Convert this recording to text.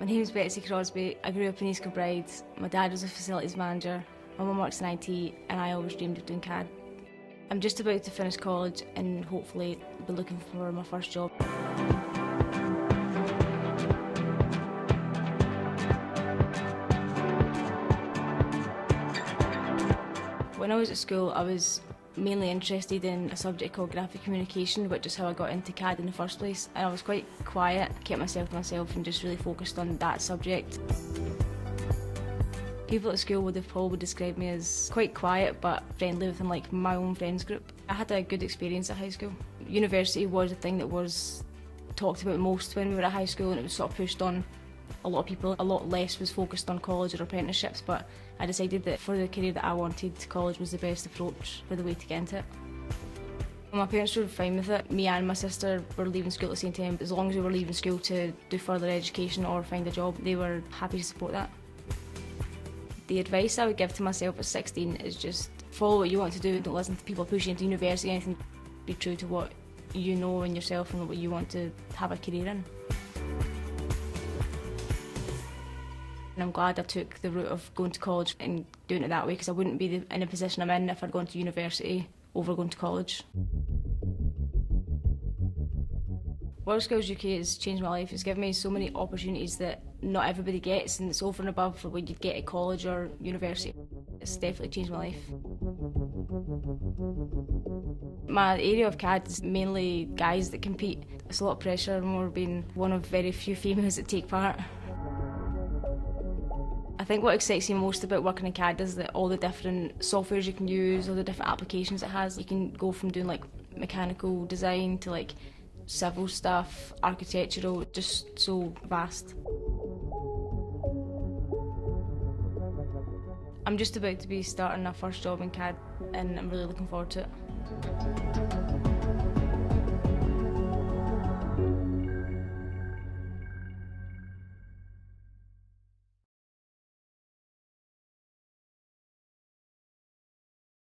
My name is Betsy Crosby. I grew up in East Kilbride. My dad was a facilities manager, my mum works in IT, and I always dreamed of doing CAD. I'm just about to finish college and hopefully be looking for my first job. When I was at school, I was mainly interested in a subject called graphic communication, which is how I got into CAD in the first place. And I was quite quiet, kept myself to myself and just really focused on that subject. People at school would have probably described me as quite quiet but friendly within like my own friends group. I had a good experience at high school. University was a thing that was talked about most when we were at high school, and it was sort of pushed on a lot of people. A lot less was focused on college or apprenticeships, but I decided that for the career that I wanted, college was the best approach for the way to get into it. My parents were fine with it. Me and my sister were leaving school at the same time. As long as we were leaving school to do further education or find a job, they were happy to support that. The advice I would give to myself at 16 is just follow what you want to do. Don't listen to people pushing you into university or anything. Be true to what you know in yourself and what you want to have a career in. And I'm glad I took the route of going to college and doing it that way, because I wouldn't be in the position I'm in if I'd gone to university over going to college. WorldSkills UK has changed my life. It's given me so many opportunities that not everybody gets, and it's over and above what you'd get at college or university. It's definitely changed my life. My area of CAD is mainly guys that compete. It's a lot of pressure, more being one of very few females that take part. I think what excites me most about working in CAD is that all the different softwares you can use, all the different applications it has. You can go from doing like mechanical design to like civil stuff, architectural, just so vast. I'm just about to be starting my first job in CAD and I'm really looking forward to it.